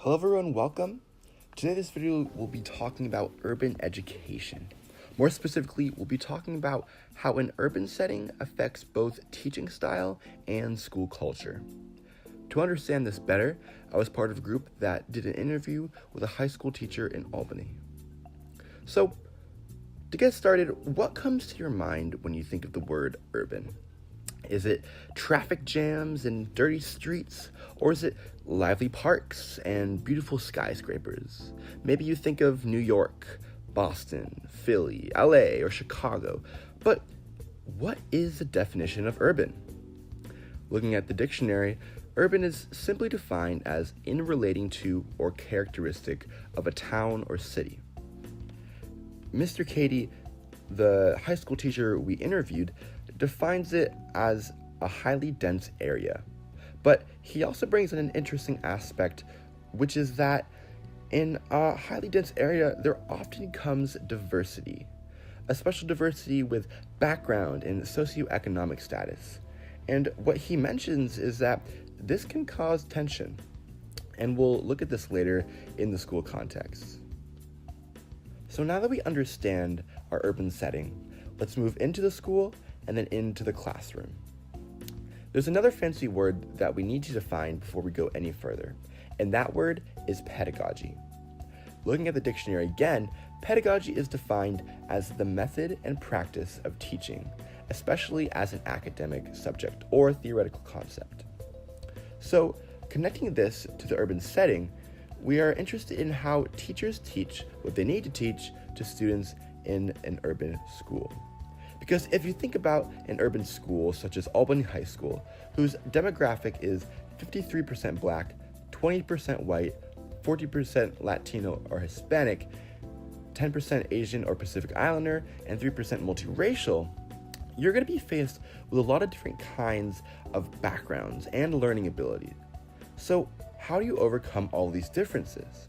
Hello everyone, welcome. Today this video will be talking about urban education. More specifically, we'll be talking about how an urban setting affects both teaching style and school culture. To understand this better, I was part of a group that did an interview with a high school teacher in Albany. So, to get started, what comes to your mind when you think of the word urban? Is it traffic jams and dirty streets? Or is it lively parks and beautiful skyscrapers? Maybe you think of New York, Boston, Philly, LA, or Chicago. But what is the definition of urban? Looking at the dictionary, urban is simply defined as in relating to or characteristic of a town or city. Mr. Cady, the high school teacher we interviewed, defines it as a highly dense area. But he also brings in an interesting aspect, which is that in a highly dense area, there often comes diversity, a special diversity with background and socioeconomic status. And what he mentions is that this can cause tension. And we'll look at this later in the school context. So now that we understand our urban setting, let's move into the school and then into the classroom. There's another fancy word that we need to define before we go any further, and that word is pedagogy. Looking at the dictionary again, pedagogy is defined as the method and practice of teaching, especially as an academic subject or theoretical concept. So, connecting this to the urban setting, we are interested in how teachers teach what they need to teach to students in an urban school. Because if you think about an urban school such as Albany High School, whose demographic is 53% Black, 20% white, 40% Latino or Hispanic, 10% Asian or Pacific Islander, and 3% multiracial, you're going to be faced with a lot of different kinds of backgrounds and learning abilities. So how do you overcome all these differences?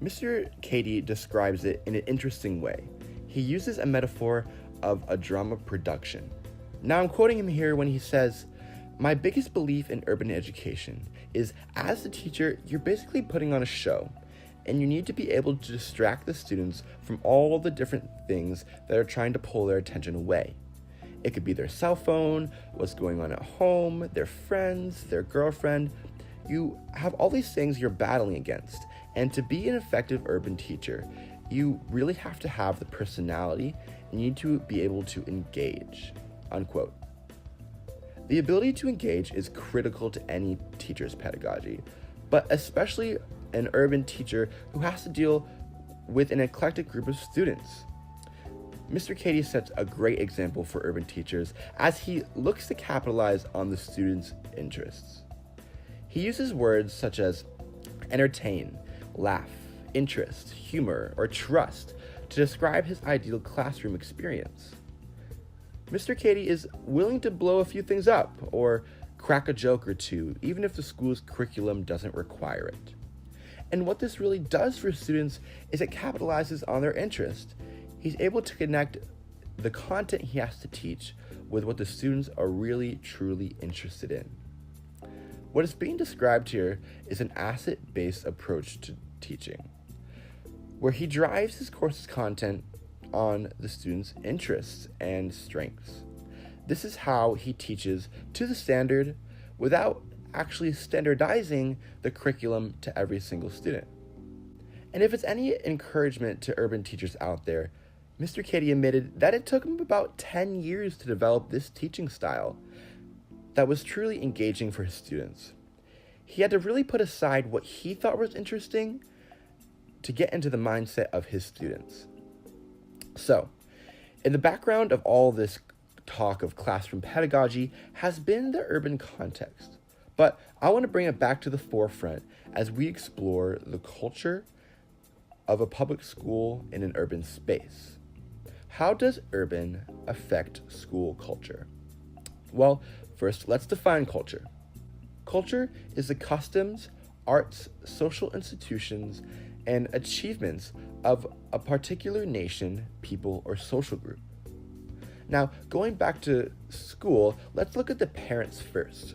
Mr. Cady describes it in an interesting way. He uses a metaphor of a drama production. Now I'm quoting him here when he says, "My biggest belief in urban education is as the teacher, you're basically putting on a show, and you need to be able to distract the students from all the different things that are trying to pull their attention away. It could be their cell phone, what's going on at home, their friends, their girlfriend. You have all these things you're battling against, and to be an effective urban teacher, you really have to have the personality and you need to be able to engage," unquote. The ability to engage is critical to any teacher's pedagogy, but especially an urban teacher who has to deal with an eclectic group of students. Mr. Cady sets a great example for urban teachers as he looks to capitalize on the students' interests. He uses words such as entertain, laugh, interest, humor, or trust to describe his ideal classroom experience. Mr. Cady is willing to blow a few things up or crack a joke or two, even if the school's curriculum doesn't require it. And what this really does for students is it capitalizes on their interest. He's able to connect the content he has to teach with what the students are really, truly interested in. What is being described here is an asset-based approach to teaching, where he drives his course's content on the students' interests and strengths. This is how he teaches to the standard without actually standardizing the curriculum to every single student. And if it's any encouragement to urban teachers out there, Mr. Cady admitted that it took him about 10 years to develop this teaching style that was truly engaging for his students. He had to really put aside what he thought was interesting to get into the mindset of his students. So, in the background of all this talk of classroom pedagogy has been the urban context, but I want to bring it back to the forefront as we explore the culture of a public school in an urban space. How does urban affect school culture? Well, first, let's define culture. Culture is the customs, arts, social institutions, and achievements of a particular nation, people, or social group. Now, going back to school, let's look at the parents first.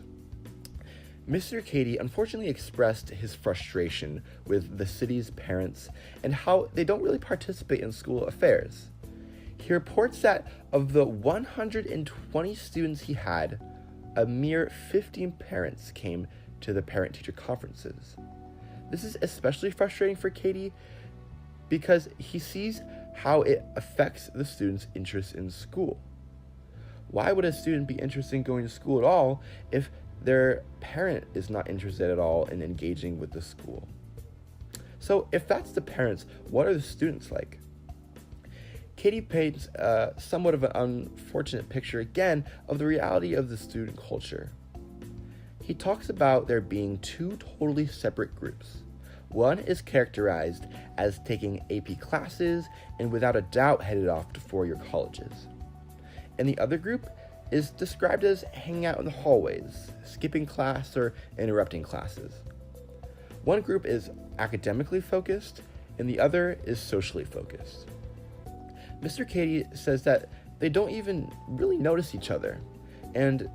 Mr. Cady unfortunately expressed his frustration with the city's parents and how they don't really participate in school affairs. He reports that of the 120 students he had, a mere 15 parents came to the parent-teacher conferences. This is especially frustrating for Cady because he sees how it affects the students' interest in school. Why would a student be interested in going to school at all if their parent is not interested at all in engaging with the school? So if that's the parents, what are the students like? Cady paints somewhat of an unfortunate picture again of the reality of the student culture. He talks about there being two totally separate groups. One is characterized as taking AP classes and without a doubt headed off to four-year colleges. And the other group is described as hanging out in the hallways, skipping class, or interrupting classes. One group is academically focused, and the other is socially focused. Mr. Cady says that they don't even really notice each other, and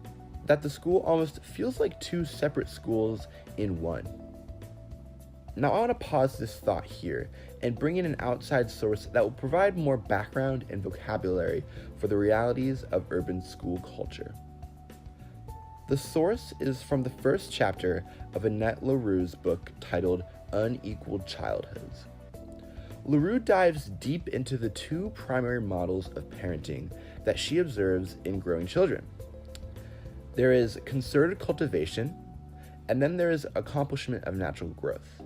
that the school almost feels like two separate schools in one. Now I want to pause this thought here and bring in an outside source that will provide more background and vocabulary for the realities of urban school culture. The source is from the first chapter of Annette LaRue's book titled Unequaled Childhoods. LaRue dives deep into the two primary models of parenting that she observes in growing children. There is concerted cultivation, and then there is accomplishment of natural growth.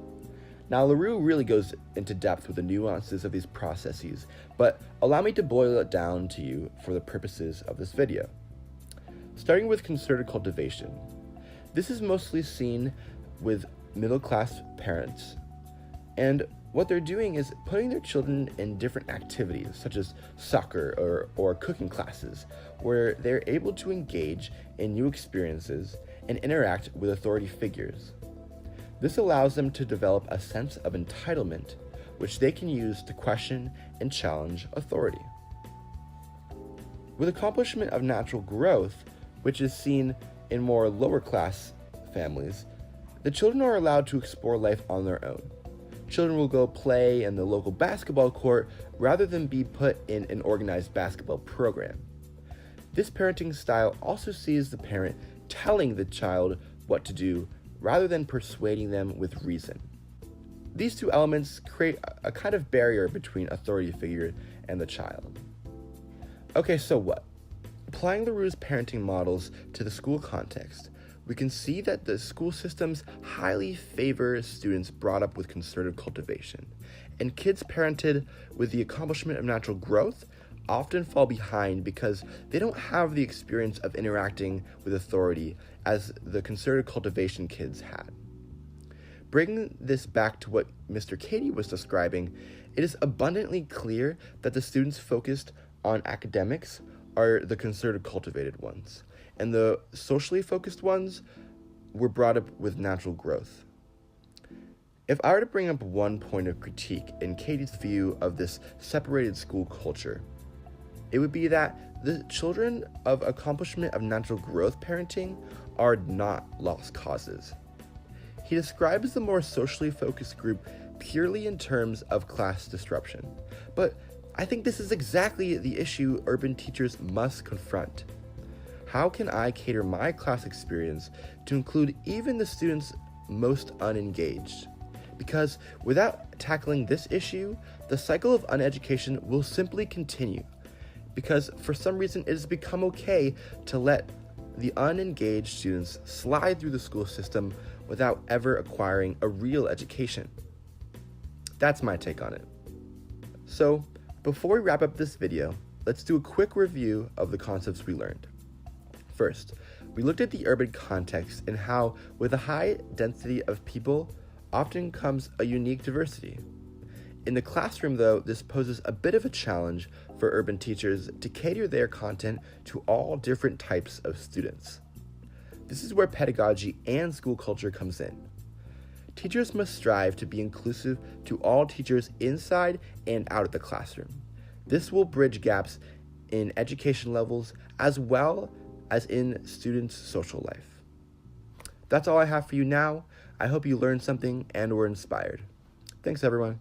Now, LaRue really goes into depth with the nuances of these processes, but allow me to boil it down to you for the purposes of this video. Starting with concerted cultivation. This is mostly seen with middle-class parents, and what they're doing is putting their children in different activities, such as soccer or cooking classes, where they're able to engage in new experiences and interact with authority figures. This allows them to develop a sense of entitlement, which they can use to question and challenge authority. With accomplishment of natural growth, which is seen in more lower class families, the children are allowed to explore life on their own. Children will go play in the local basketball court rather than be put in an organized basketball program. This parenting style also sees the parent telling the child what to do rather than persuading them with reason. These two elements create a kind of barrier between authority figure and the child. Okay, so what? Applying LaRue's parenting models to the school context, we can see that the school systems highly favor students brought up with concerted cultivation, and kids parented with the accomplishment of natural growth often fall behind because they don't have the experience of interacting with authority as the concerted cultivation kids had. Bringing this back to what Mr. Cady was describing, it is abundantly clear that the students focused on academics are the concerted cultivated ones, and the socially focused ones were brought up with natural growth. If I were to bring up one point of critique in Cady's view of this separated school culture, it would be that the children of accomplishment of natural growth parenting are not lost causes. He describes the more socially focused group purely in terms of class disruption, but I think this is exactly the issue urban teachers must confront. How can I cater my class experience to include even the students most unengaged? Because without tackling this issue, the cycle of uneducation will simply continue. Because for some reason it has become okay to let the unengaged students slide through the school system without ever acquiring a real education. That's my take on it. So, before we wrap up this video, let's do a quick review of the concepts we learned. First, we looked at the urban context and how, with a high density of people, often comes a unique diversity. In the classroom, though, this poses a bit of a challenge for urban teachers to cater their content to all different types of students. This is where pedagogy and school culture comes in. Teachers must strive to be inclusive to all teachers inside and out of the classroom. This will bridge gaps in education levels as well as in students' social life. That's all I have for you now. I hope you learned something and were inspired. Thanks, everyone.